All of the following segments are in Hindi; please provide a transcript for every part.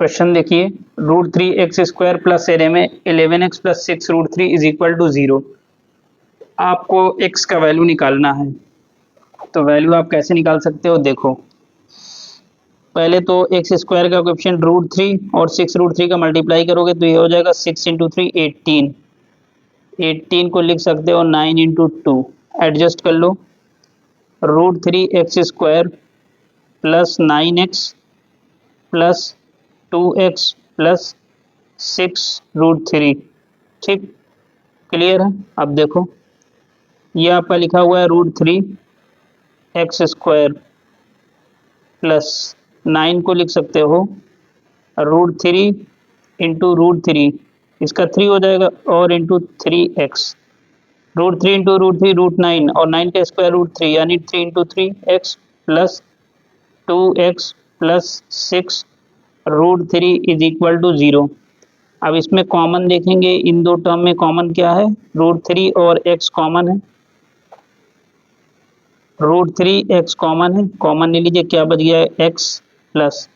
क्वेश्चन देखिए, √3x² प्लस एरे में 11x plus 6√3 is equal to 0। आपको x का वैल्यू निकालना है। तो वैल्यू आप कैसे निकाल सकते हो, देखो पहले तो x² का कोएफिशिएंट √3 और 6√3 का मल्टीप्लाई करोगे तो ये हो जाएगा 6 × 3 18। 18 को लिख सकते हो 9 × 2, एडजस्ट कर लो। √3x² plus 9x plus 2x plus 6√3। ठीक, क्लियर है। अब देखो ये आपका लिखा हुआ है √3x² प्लस 9 को लिख सकते हो √3 × √3, इसका 3 हो जाएगा, और इंटू 3x। √3 × √3 √9 और 9 का स्क्वायर √3 यानी 3 × 3x plus 2x plus 6√3 is equal to 0। अब इसमें कॉमन देखेंगे, इन दो टर्म में कॉमन क्या है, √3 और x कॉमन है। √3x कॉमन है, कॉमन ले लीजिए, क्या बच गया है x प्लस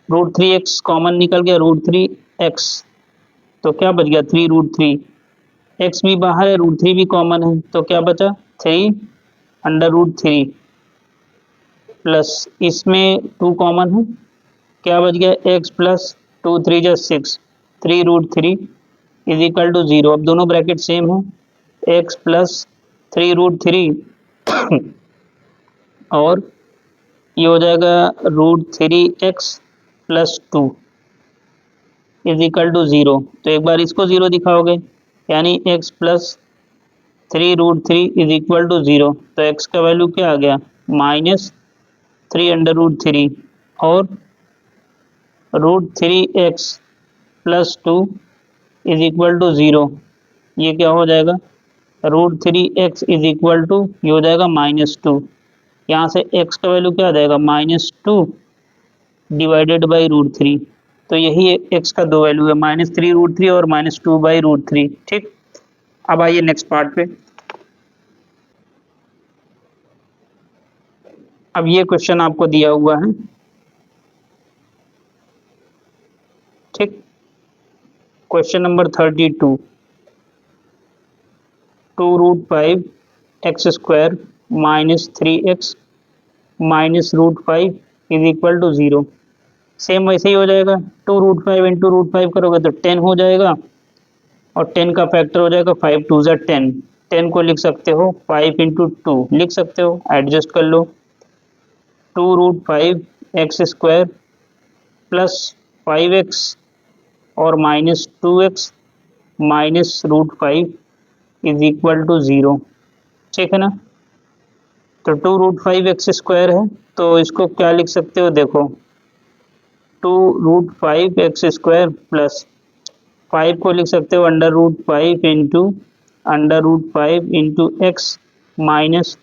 √3x कॉमन निकल गया √3x, तो क्या बच गया 3√3। x भी बाहर है, √3 भी कॉमन है, तो क्या बचा 3√3 प्लस इसमें 2 कॉमन है, क्या बच गया x प्लस 2 3 जा 6, 3√3 इज इक्वल टू 0। अब दोनों ब्रैकेट सेम है, x प्लस 3√3 और ये हो जाएगा √3x plus 2 is equal to 0। तो एक बार इसको 0 दिखाओगे, यानी x plus 3√3 is equal to 0। तो x का वैल्यू क्या आ गया, -3√3 और √3x plus 2 is equal to 0। ये क्या हो जाएगा, √3x इज इक्वल टू, ये हो जाएगा -2। यहाँ से x का वैल्यू क्या आ जाएगा, -2 डिवाइडेड बाई √3। तो यही x का दो वैल्यू है, -3√3 और -2/√3। ठीक, अब आइए नेक्स्ट पार्ट पे। अब ये क्वेश्चन आपको दिया हुआ है, ठीक, question number 32। 2√5x² minus 3x minus √5 is equal to 0। Same वैसे ही हो जाएगा, 2√5 इंटू √5 करोगे तो 10 हो जाएगा, और 10 का फैक्टर हो जाएगा 5 2 ज़ा 10। 10 को लिख सकते हो 5 × 2 लिख सकते हो, एडजस्ट कर लो। 2√5x² प्लस 5x और minus 2x minus √5 is equal to 0। ठीक है ना। तो 2√5x² है, तो इसको क्या लिख सकते हो, देखो 2√5x² प्लस 5 को लिख सकते हो √5 into x minus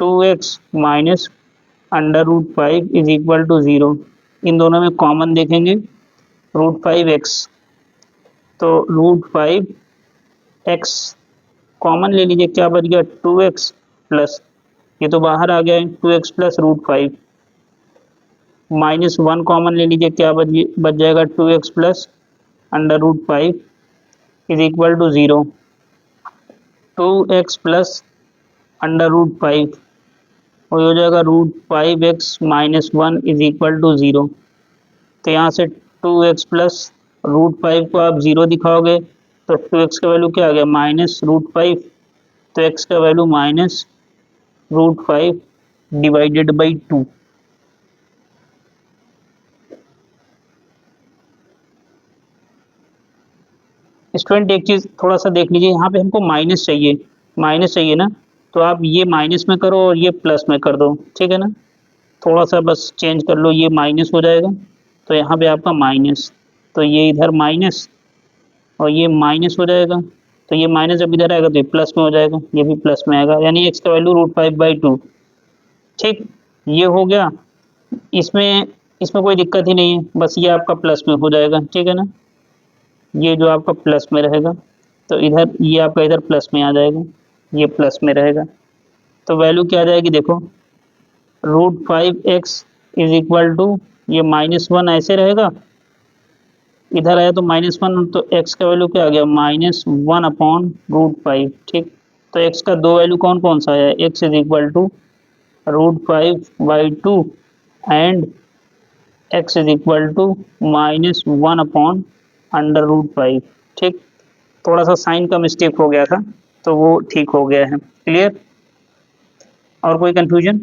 2x minus √5 is equal to 0। इन दोनों में कॉमन देखेंगे √5x, तो √5x कॉमन ले लीजिए, क्या बच गया 2x प्लस, ये तो बाहर आ गया है, 2x प्लस √5 माइनस 1 कॉमन ले लीजिए, क्या बच जाएगा 2x plus √5 is equal to 0। 2x plus √5 और हो जाएगा √5x minus 1 is equal to 0। तो यहाँ से 2x प्लस √5 को आप 0 दिखाओगे तो 2x का वैल्यू क्या आ गया, -√5। तो x का वैल्यू -√5 डिवाइडेड बाई 2। स्टूडेंट एक चीज़ थोड़ा सा देख लीजिए, यहाँ पे हमको माइनस चाहिए ना, तो आप ये माइनस में करो और ये प्लस में कर दो, ठीक है ना। थोड़ा सा बस चेंज कर लो, ये माइनस हो जाएगा, तो यहाँ पे आपका माइनस, तो ये इधर माइनस और ये माइनस हो जाएगा, तो ये माइनस जब इधर आएगा तो ये प्लस में हो जाएगा, ये भी प्लस में आएगा, यानी x का वैल्यू √5/2। ठीक, ये हो गया। इसमें कोई दिक्कत ही नहीं है, बस ये आपका प्लस में हो जाएगा, ठीक है ना। ये जो आपका प्लस में रहेगा, तो इधर ये आपका इधर प्लस में आ जाएगा, ये प्लस में रहेगा, तो वैल्यू क्या आ जाएगी, देखो √5x इज इक्वल टू, ये -1 ऐसे रहेगा इधर आया तो -1, तो x का वैल्यू क्या आ गया, -1/√5। ठीक, तो x का दो वैल्यू कौन कौन सा है, x is equal to √5/2 and x is equal to -1/√5। ठीक, थोड़ा सा साइन का मिस्टेक हो गया था तो वो ठीक हो गया है। क्लियर, और कोई कंफ्यूजन?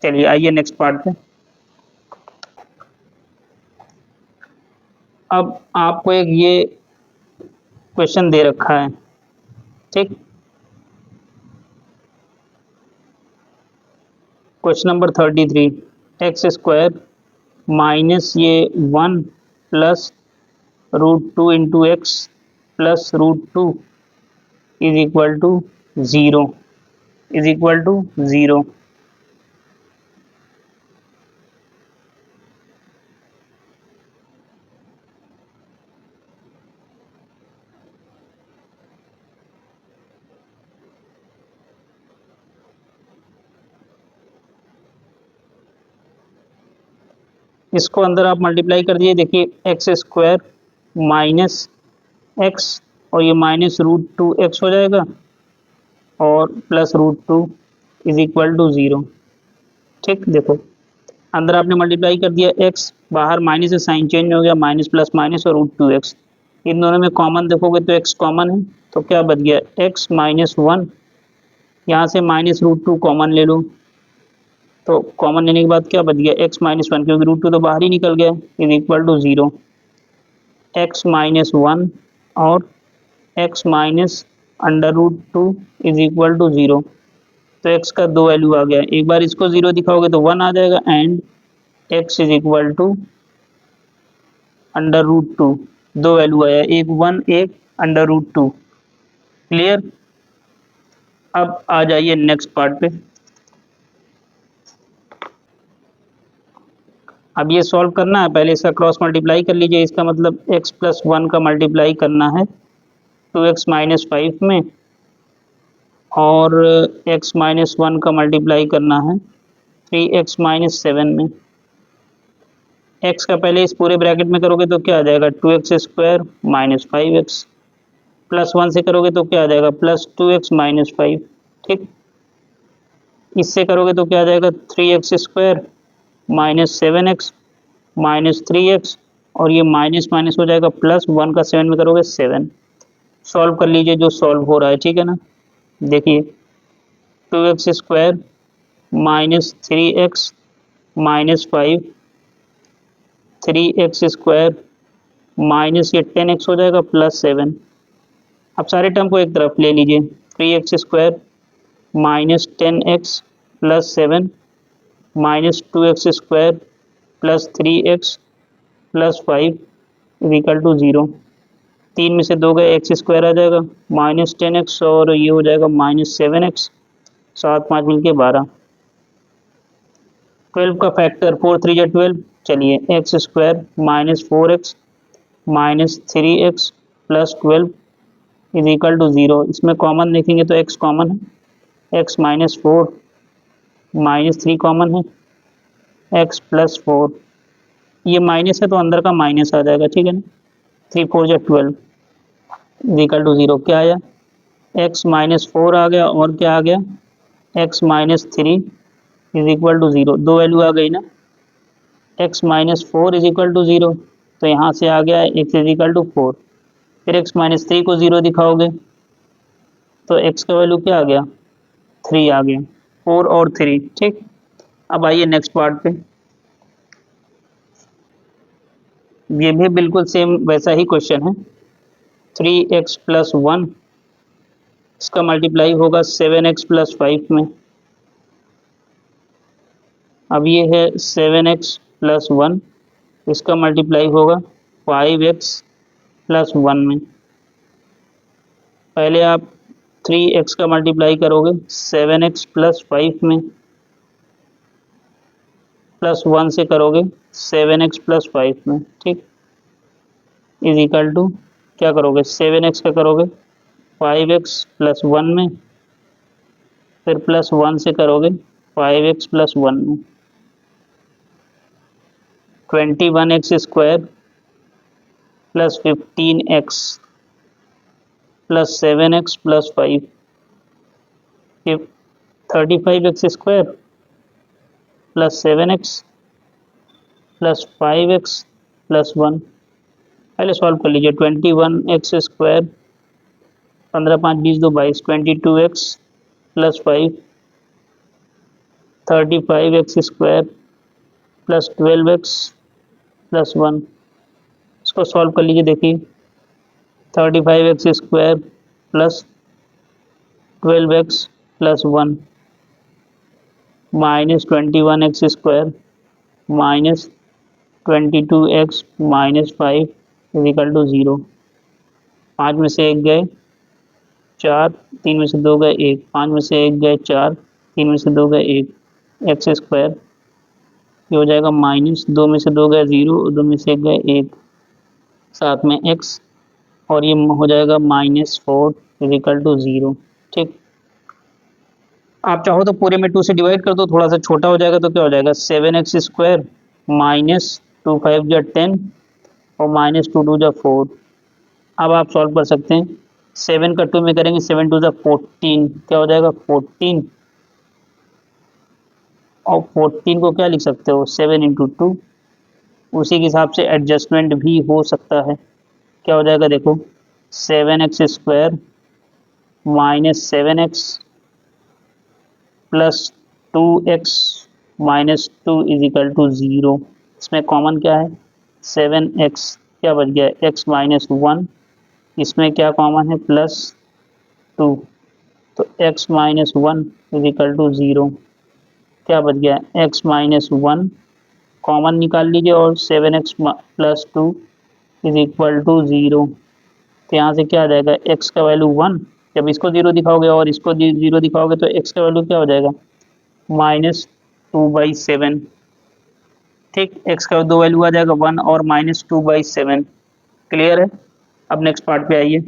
चलिए आइए नेक्स्ट पार्ट पे। अब आपको एक ये क्वेश्चन दे रखा है। ठीक, क्वेश्चन नंबर 33, x² माइनस ये 1 plus √2 × x plus √2 is equal to 0, is equal to 0। इसको अंदर आप मल्टीप्लाई कर दीजिए, देखिए x² माइनस x और ये -√2x हो जाएगा और प्लस √2 इज इक्वल टू 0। ठीक, देखो अंदर आपने मल्टीप्लाई कर दिया x, बाहर माइनस से साइन चेंज हो गया, माइनस प्लस माइनस और √2x, इन दोनों में कॉमन देखोगे तो x कॉमन है, तो क्या बच गया x -1, यहाँ से -√2 कॉमन ले लो, तो कॉमन लेने के बाद क्या बच गया x -1, क्योंकि √2 तो बाहर ही निकल गया, इज इक्वल टू 0। x -1 और x -√2 इज इक्वल टू 0, तो x का दो वैल्यू आ गया, एक बार इसको 0 दिखाओगे तो 1 आ जाएगा and x is equal to √2, दो वैल्यू आया, एक 1 एक √2। क्लियर, अब आ जाइए नेक्स्ट पार्ट पे। अब ये सॉल्व करना है, पहले इसका क्रॉस मल्टीप्लाई कर लीजिए, इसका मतलब x+1 का मल्टीप्लाई करना है 2x - 5 में और x-1 का मल्टीप्लाई करना है 3x - 7 में। x का पहले इस पूरे ब्रैकेट में करोगे तो क्या आ जाएगा, 2x² - 5x, प्लस 1 से करोगे तो क्या आ जाएगा, +2x - 5। ठीक, इससे करोगे तो क्या आ जाएगा, 3x² -7x -3x और ये माइनस माइनस हो जाएगा, +1 का 7 में करोगे 7। सॉल्व कर लीजिए जो सॉल्व हो रहा है, ठीक है ना। देखिए 2x² -3x -5, 3x² माइनस ये 10x हो जाएगा +7। अब सारे टर्म को एक तरफ ले लीजिए, 3x² -10x +7 -2x² +3x +5 equal to 0। 3 में से 2 गए, x² आ जाएगा -10x और ये हो जाएगा -7x, 7 5 मिलके 12। 12 का फैक्टर 4 3 या 12, चलिए x² -4x -3x +12 is equal to 0। इसमें कॉमन देखेंगे तो x कॉमन है, x -4 -3 कॉमन है, x +4, ये माइनस है तो अंदर का माइनस आ जाएगा, ठीक है ना। 3 4 या 12 इज इक्वल टू 0, क्या आया, x -4 आ गया और क्या आ गया, x -3 इज इक्वल टू 0, दो वैल्यू आ गई ना, x -4 इज इक्वल टू 0, तो यहाँ से आ गया x इज इक्वल टू 4, फिर x -3 को 0 दिखाओगे तो x का वैल्यू क्या आ गया, 3 आ गया, 4 और 3। ठीक, अब आइए नेक्स्ट पार्ट पे। ये भी बिल्कुल सेम वैसा ही क्वेश्चन है, 3x + 1, इसका मल्टीप्लाई होगा 7x + 5 में। अब ये है 7x + 1, इसका मल्टीप्लाई होगा 5x + 1 में। पहले आप 3x का मल्टीप्लाई करोगे 7x + 5 में, +1 से करोगे 7x + 5 में। ठीक, इज इक्वल टू क्या करोगे, 7x का करोगे 5x + 1 में, फिर +1 से करोगे 5x + 1 में, 21x² plus 15x plus 7x plus 5, 35x² plus 7x plus 5x plus 1। पहले सॉल्व कर लीजिए। 21x², 15 5 20 2 22, 22x plus 5, 35x² plus 12x plus 1। इसको सॉल्व कर लीजिए। देखिए 35x² plus 12x plus 1 minus 21x² minus 22x minus 5 is equal to 0। 5 में से 1 गए 4, 3 में से 2 गए 1, 5 में से 1 गए 4, 3 में से 2 गए 1, x²। ये हो जाएगा माइनस 2 में से 2 गए 0, 2 में से 1 गए 1, साथ में x, और ये हो जाएगा -4 इजिकल टू 0। ठीक, आप चाहो तो पूरे में 2 से डिवाइड कर दो, थोड़ा सा छोटा हो जाएगा तो क्या हो जाएगा 7x² माइनस 2 5 जा 10 और माइनस 2 2 जा 4। अब आप सॉल्व कर सकते हैं। 7 का 2 में करेंगे 7 2 जा 14, क्या हो जाएगा 14, और 14 को क्या लिख सकते हो 7 इंटू 2। उसी के हिसाब से एडजस्टमेंट भी हो सकता है। क्या हो जाएगा देखो 7x² minus 7x plus 2x minus 2 is equal to 0। इसमें कॉमन क्या है 7x, क्या बच गया x माइनस 1, इसमें क्या कॉमन है प्लस 2, तो x माइनस 1 इजिकल टू 0। क्या बच गया x माइनस 1 कॉमन निकाल लीजिए और 7x plus 2 is equal to 0। तो यहाँ से क्या आ जाएगा x का वैल्यू 1, जब इसको 0 दिखाओगे और इसको 0 दिखाओगे तो x का वैल्यू क्या हो जाएगा -2/7। ठीक, x का दो वैल्यू आ जाएगा 1 और -2/7। क्लियर है। अब नेक्स्ट पार्ट पे आइए।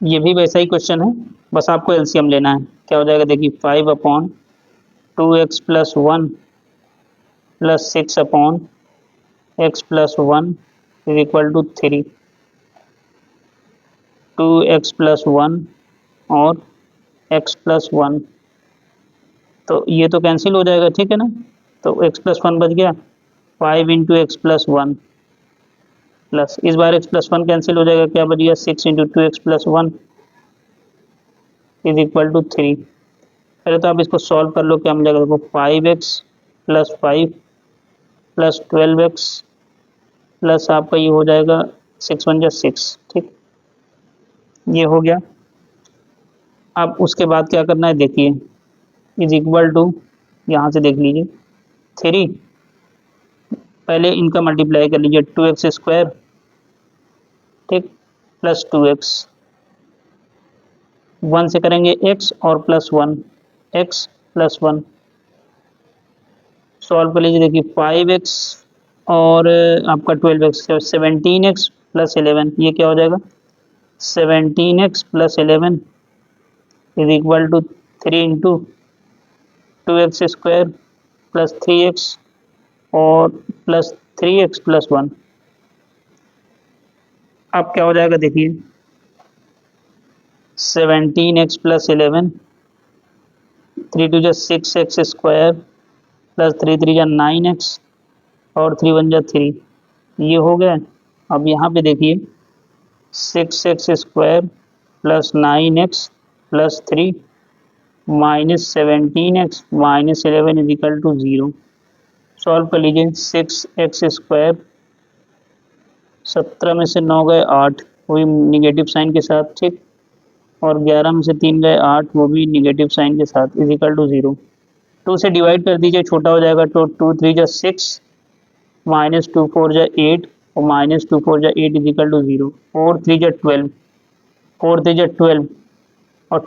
ये भी वैसा ही क्वेश्चन है, बस आपको एलसीएम लेना है। क्या हो जाएगा देखिए 5/2x plus 1 plus 6/x plus 1 is equal to 3, 2x plus 1 और x प्लस 1, तो ये तो कैंसिल हो जाएगा। ठीक है ना, तो x प्लस 1 बच गया 5 इंटू एक्स प्लस 1 प्लस, इस बार x प्लस 1 कैंसिल हो जाएगा, क्या बच गया 6 into 2x plus 1 is equal to 3। पहले तो आप इसको सॉल्व कर लो, क्या मिलेगा देखो 5x plus 5 plus 12x plus आपका ये हो जाएगा 6 1 जा 6। ठीक, ये हो गया। अब उसके बाद क्या करना है देखिए इज इक्वल टू, यहाँ से देख लीजिए 3, पहले इनका मल्टीप्लाई कर लीजिए 2x², ठीक, प्लस 2x, 1 से करेंगे x और प्लस 1, x प्लस 1। सॉल्व कर लीजिए देखिए 5x और आपका 12x, 17x प्लस 11, ये क्या हो जाएगा 17x plus 11 is equal to 3 into 2x² plus 3x और प्लस 3x प्लस 1। अब क्या हो जाएगा देखिए 17x प्लस 11, 3 2 जा 6x² प्लस 3 3 जा 9x और 3 1 जा 3, ये हो गया। अब यहाँ पे देखिए 6x² plus 9x plus 3 minus 17x minus 11 is equal to 0। Solve कर लीजिए 6x², 17 में से 9 गए 8, वही निगेटिव साइन के साथ, ठीक, और 11 में से 3 गए 8, वो भी निगेटिव साइन के साथ, इज इक्वल टू 0। 2 से डिवाइड कर दीजिए, छोटा हो जाएगा तो 2 3 जा 6 माइनस 2 4 जा 8 और माइनस 2 4 जा 8 इज इक्वल टू 0। 4 3 जा 12, 4 3 जा 12 और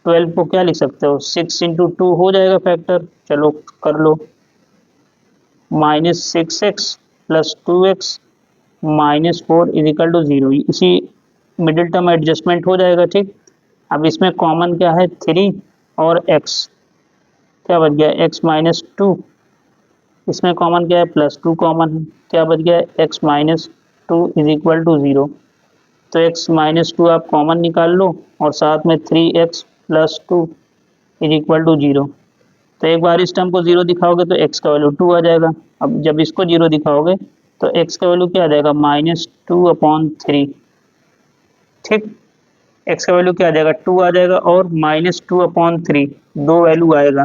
12 को क्या लिख सकते हो 6 इंटू 2 हो जाएगा फैक्टर, चलो कर लो, -6x plus 2x minus 4 is equal to 0। इसी मिडिल टर्म एडजस्टमेंट हो जाएगा। ठीक, अब इसमें कॉमन क्या है 3 और x, क्या बच गया x माइनस 2, इसमें कॉमन क्या है प्लस 2 कॉमन है, क्या बच गया, x minus two is equal to 0। तो x माइनस टू आप कॉमन निकाल लो और साथ में 3x plus two is equal to 0। तो एक बार इस टर्म को 0 दिखाओगे तो x का वैल्यू 2 आ जाएगा। अब जब इसको 0 दिखाओगे तो x का वैल्यू क्या आ जाएगा, -2/3। ठीक, x का वैल्यू क्या आ जाएगा, 2 आ जाएगा और -2/3 दो वैल्यू आएगा।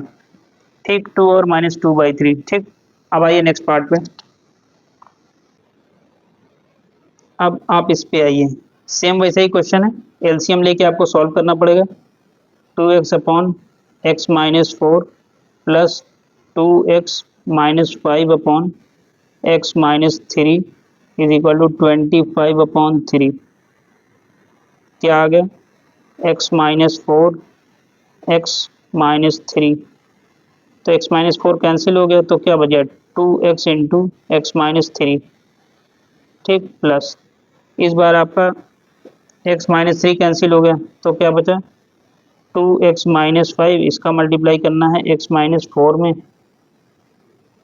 ठीक, 2 और -2/3। ठीक, अब आइए नेक्स्ट पार्ट पे। अब आप इस पे आइए, सेम वैसा ही क्वेश्चन है, एलसीएम लेके आपको सॉल्व करना पड़ेगा। 2x/x minus 4 plus 2x minus 5/x minus 3 is equal to 25/3। क्या आ गया, x माइनस 4 x माइनस 3। तो x माइनस 4 कैंसिल हो गया तो क्या बचा, 2x इंटू एक्स माइनस 3। ठीक, प्लस इस बार आपका x माइनस 3 कैंसिल हो गया तो क्या बचा, 2x माइनस 5, इसका मल्टीप्लाई करना है x माइनस 4 में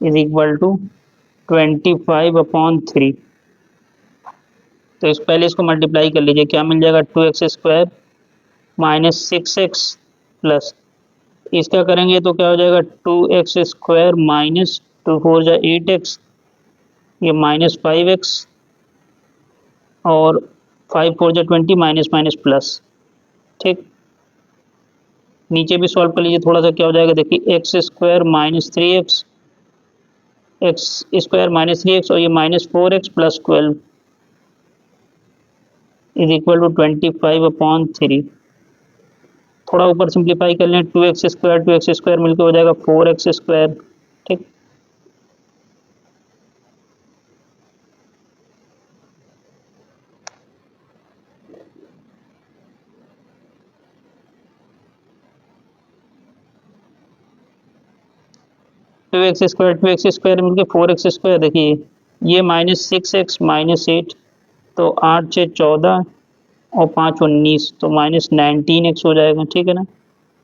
इज इक्वल टू 25/3। तो इस पहले इसको मल्टीप्लाई कर लीजिए, क्या मिल जाएगा, 2x² माइनस 6x प्लस इसका करेंगे तो क्या हो जाएगा, 2x² माइनस 2 4 जा 8x, ये माइनस 5x और 5 4 जा 20 माइनस माइनस प्लस। ठीक, नीचे भी सॉल्व कर लीजिए थोड़ा सा, क्या हो जाएगा देखिए, x² minus 3x, x² minus 3x और ये minus 4x plus 12 is equal to 25/3। थोड़ा ऊपर सिंप्लीफाई कर लें, 2x² मिलकर हो जाएगा 4x²। ठीक, टू एक्स स्क्वायर मिलकर 4x²। देखिए ये -6x माइनस 8, तो 8 6 14 और 5 19, तो -19x हो जाएगा। ठीक है ना,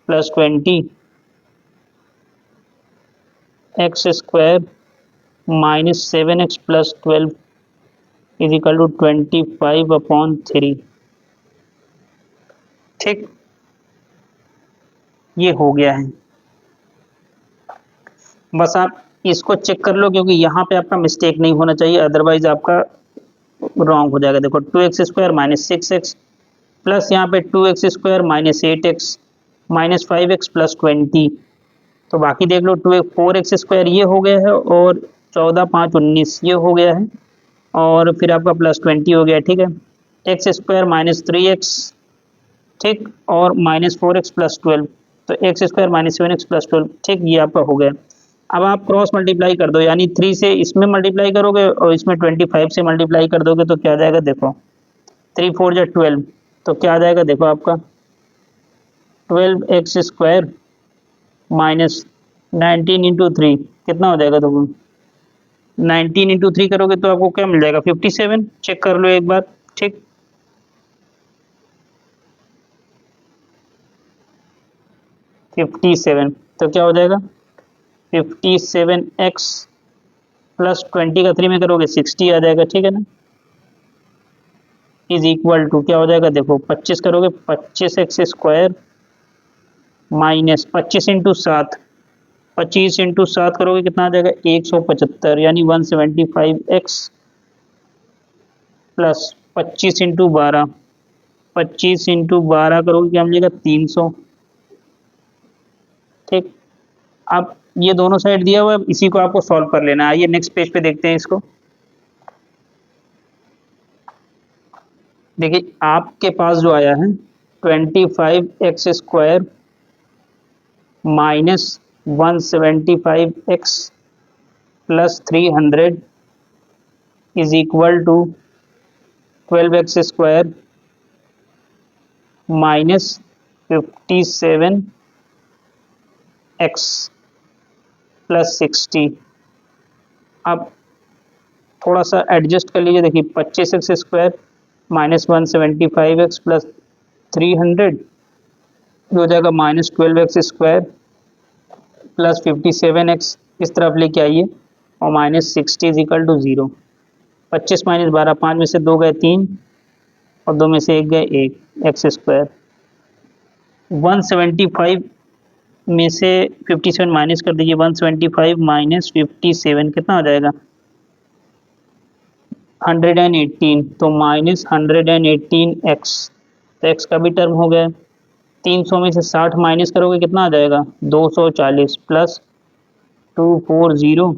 plus 20x² minus 7x plus 12 is equal to 25/3। ठीक, ये हो गया है। बस आप इसको चेक कर लो क्योंकि यहाँ पे आपका मिस्टेक नहीं होना चाहिए, अदरवाइज आपका रॉन्ग हो जाएगा। देखो 2x² माइनस 6x प्लस यहाँ पे 2x² minus 8x minus 5x plus 20। तो बाकी देख लो, 4x² ये हो गया है और 14 5 19 ये हो गया है और फिर आपका प्लस 20 हो गया। ठीक है, x² माइनस 3x, ठीक, और माइनस 4x प्लस 12, तो x² माइनस 7x प्लस 12। ठीक, ये आपका हो गया। अब आप क्रॉस मल्टीप्लाई कर दो, यानी 3 से इसमें मल्टीप्लाई करोगे और इसमें 25 से मल्टीप्लाई कर दोगे तो क्या आ जाएगा, देखो 3 4 जा 12, तो क्या आ जाएगा देखो आपका 12x² माइनस 19 इंटू 3 कितना हो जाएगा, देखो 19 इंटू 3 करोगे तो आपको क्या मिल जाएगा, 57। चेक कर लो एक बार। ठीक, $57, तो क्या हो जाएगा 57x प्लस 20 का 3 में करोगे 60 आ जाएगा। ठीक है ना, इज इक्वल टू क्या हो जाएगा, देखो 25 करोगे 25x² माइनस 25 इंटू 7, 25 इंटू 7 करोगे कितना आ जाएगा 175, यानी 175x प्लस 25 इंटू 12, 25 इंटू 12 करोगे क्या मिलेगा 300। ठीक, अब ये दोनों साइड दिया हुआ है, इसी को आपको सॉल्व कर लेना है। आइए नेक्स्ट पेज पे देखते हैं इसको। देखिए आपके पास जो आया है 25x² minus 175x plus 300 is equal to 12x² minus 57x plus 60। अब थोड़ा सा एडजस्ट कर लीजिए, देखिए 25x² माइनस 175x प्लस 300 हो जाएगा -12x² प्लस 57x, इस तरफ लेके आइए और -60 इज इक्वल टू 0। 25 माइनस 12, 5 में से 2 गए 3 और 2 में से 1 गए 1, एक्स स्क्वायर। 175 में से 57 माइनस कर दीजिए, 175 माइनस 57 कितना हो जाएगा? 118, तो माइनस 118 एक्स, तो एक्स का भी टर्म हो गया। 300 में से 60 माइनस करोगे कितना आ जाएगा? 240 प्लस 240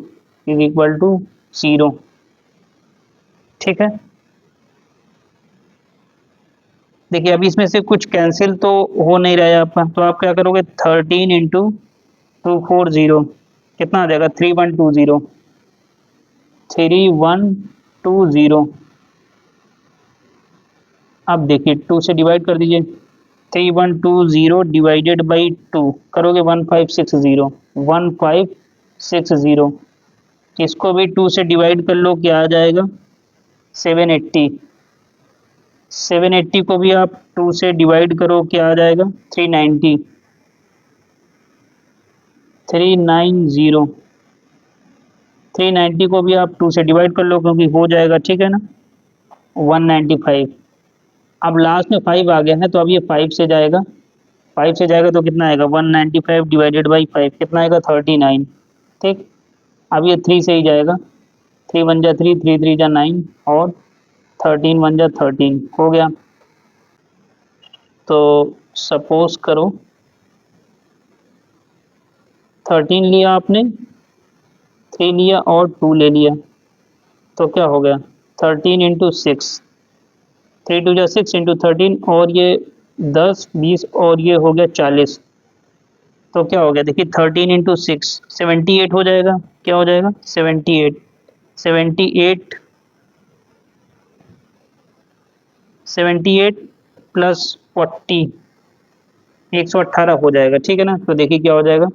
इज इक्वल टू 0। ठीक है, देखिए अभी इसमें से कुछ कैंसिल तो हो नहीं रहा है आपका, तो आप क्या करोगे? 13 इंटू 240 कितना आ जाएगा? 3120, 3120। अब देखिए 2 से डिवाइड कर दीजिए, 3120 डिवाइडेड बाई 2 करोगे 1560, 1560। इसको भी 2 से डिवाइड कर लो, क्या आ जाएगा? 780। 780 को भी आप 2 से डिवाइड करो, क्या आ जाएगा? 390, 390। 390 को भी आप 2 से डिवाइड कर लो क्योंकि हो जाएगा, ठीक है ना? 195। अब लास्ट में 5 आ गया है तो अब ये 5 से जाएगा, 5 से जाएगा तो कितना आएगा? 195 डिवाइडेड बाई 5 कितना आएगा? 39। ठीक, अब ये 3 से ही जाएगा, 3 1 जा 3, 3 3 जा 9 और 13 1 जा 13 हो गया। तो सपोज करो 13 लिया आपने, 3 लिया और 2 ले लिया, तो क्या हो गया? 13 इंटू 6, 3 2 जा 6 इंटू 13 और ये 10 20 और ये हो गया 40। तो क्या हो गया? देखिए 13 इंटू 6 78 हो जाएगा। क्या हो जाएगा? 78, 78, 78 प्लस 40 118 हो जाएगा, ठीक है ना? तो देखिए क्या हो जाएगा,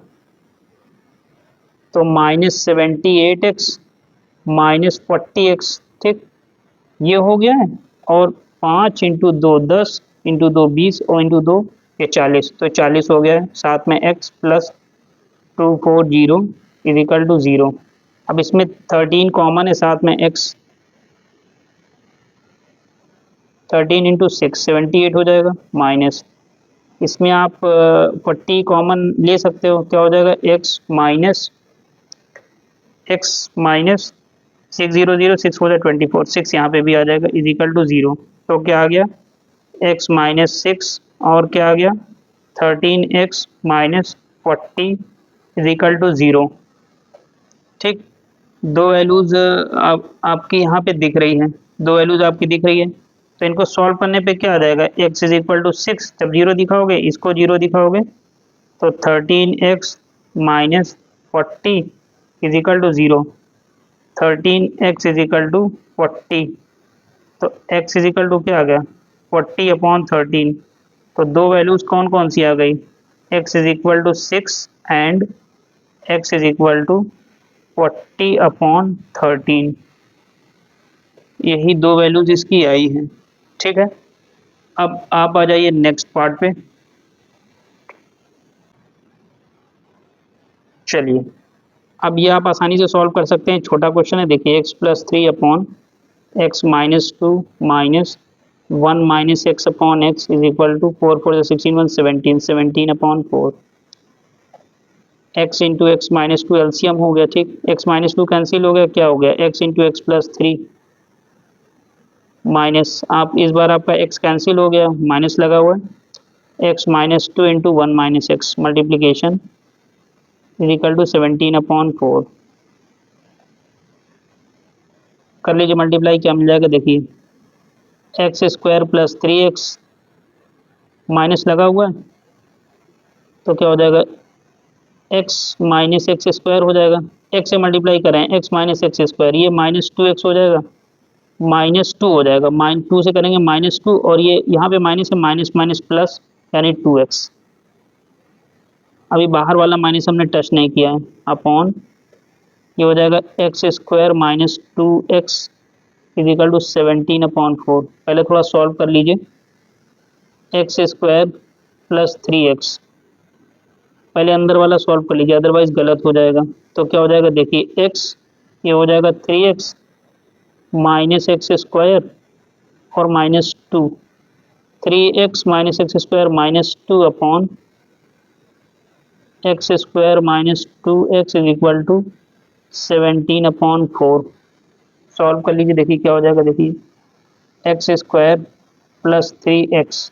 तो -78x माइनस 40x, ठीक, ये हो गया है। और 5 इंटू 2 10 इंटू 2 20 और इंटू 2 ये 40, तो 40 हो गया है। साथ में x plus 240 is equal to 0। अब इसमें 13 कॉमन है, साथ में x, 13 इंटू 6 78 हो जाएगा, माइनस इसमें आप 40 कॉमन ले सकते हो, क्या हो जाएगा? x माइनस 6006 हो जाए 24, 6 यहाँ पे भी आ जाएगा इज इक्वल टू 0। तो क्या आ गया? x माइनस 6 और क्या आ गया? 13x minus 40 is equal to 0। ठीक, दो वैल्यूज आपकी यहाँ पे दिख रही हैं, दो वैल्यूज आपकी दिख रही है, तो इनको सॉल्व करने पे क्या आ जाएगा? x इज इक्वल टू 6, जब 0 दिखाओगे इसको 0 दिखाओगे तो 13x minus 40 is equal to 0, 13x is equal to 40, तो x इज इक्वल टू क्या आ गया? 40/13। तो दो वैल्यूज कौन कौन सी आ गई? x is equal to 6 and x is equal to 40/13, यही दो वैल्यूज इसकी आई हैं। ठीक है, अब आप आ जाइए नेक्स्ट पार्ट पे। चलिए अब ये आप आसानी से सॉल्व कर सकते हैं, छोटा क्वेश्चन है। देखिए x plus 3/x minus 2 minus 1 minus x/x is equal to 4 4 16 1 17 17/4, x into x minus 2 LCM हो गया। ठीक, x माइनस 2 कैंसिल हो गया, क्या हो गया? x into x plus 3 minus, आप इस बार आपका x कैंसिल हो गया, माइनस लगा हुआ है, x minus 2 into 1 minus x multiplication is equal to 17/4। कर लीजिए मल्टीप्लाई, क्या मिल जाएगा? देखिए x square plus 3x minus लगा हुआ है, तो क्या हो जाएगा? x माइनस एक्स स्क्वायर हो जाएगा, x से मल्टीप्लाई करें x माइनस एक्स स्क्वायर, ये -2x हो जाएगा, -2 हो जाएगा, -2 से करेंगे -2 और ये यहाँ पे माइनस है, माइनस माइनस प्लस यानी 2x। अभी बाहर वाला माइनस हमने टच नहीं किया है, अपॉन ये हो जाएगा x square minus 2x is equal to 17/4। पहले थोड़ा सॉल्व कर लीजिए, एक्स स्क्वायर प्लस 3x, पहले अंदर वाला सॉल्व कर लीजिए अदरवाइज गलत हो जाएगा। तो क्या हो जाएगा? देखिए x ये हो जाएगा 3x माइनस एक्स स्क्वायर और minus two, 3x minus x square minus two upon x square minus two x is equal to 17/4। Solve कर लीजिए, देखिए क्या हो जाएगा। देखिए x square plus 3x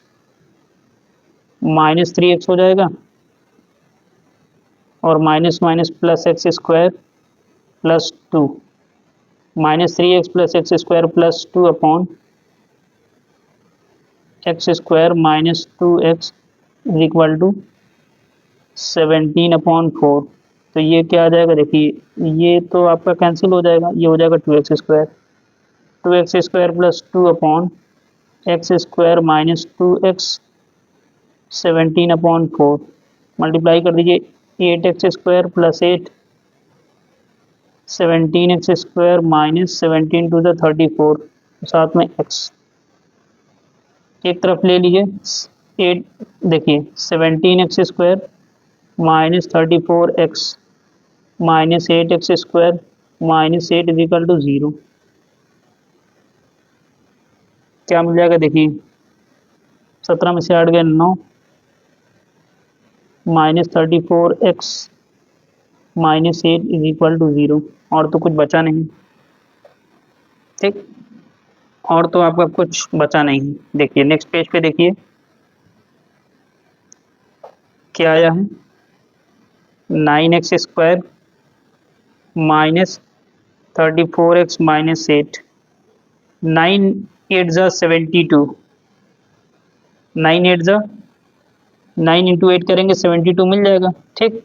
minus 3x हो जाएगा और minus minus plus x square plus two, minus 3x plus x square plus two upon x square minus 2x is equal to 17/4। तो ये क्या आ जाएगा, देखिए ये तो आपका कैंसिल हो जाएगा, ये हो जाएगा 2x square, 2x square plus two upon x square minus 2x 17/4 multiply कर दीजिए, 8x square plus 8 17x square minus 17 to the 34 साथ में x एक तरफ ले लीजिए। 8 देखिए 17x square minus 34x minus 8x square minus 8 is equal to 0। क्या मिल जाएगा, देखिए 17 में से 8 गए 9 minus 34x minus 8 is equal to 0। और तो कुछ बचा नहीं, ठीक, और तो आपका कुछ बचा नहीं। देखिए नेक्स्ट पेज पे देखिए क्या आया है, 9x square minus 34x minus 8, 9 8 जा 72, 9 8 जा 9 इंटू 8 करेंगे 72 मिल जाएगा, ठीक।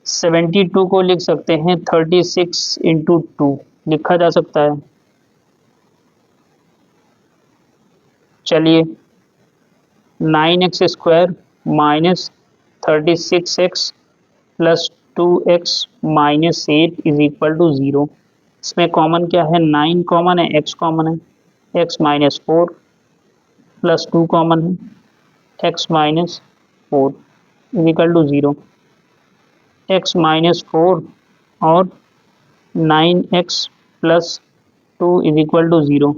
72 को लिख सकते हैं 36 इंटू 2 लिखा जा सकता है। चलिए 9x square minus 36x plus 2x minus 8 is equal to 0। इसमें कॉमन क्या है, 9 कॉमन है, x कॉमन है, x माइनस 4 प्लस 2 कॉमन है, x minus 4 is equal to 0। x minus 4 और 9x plus 2 is equal to 0।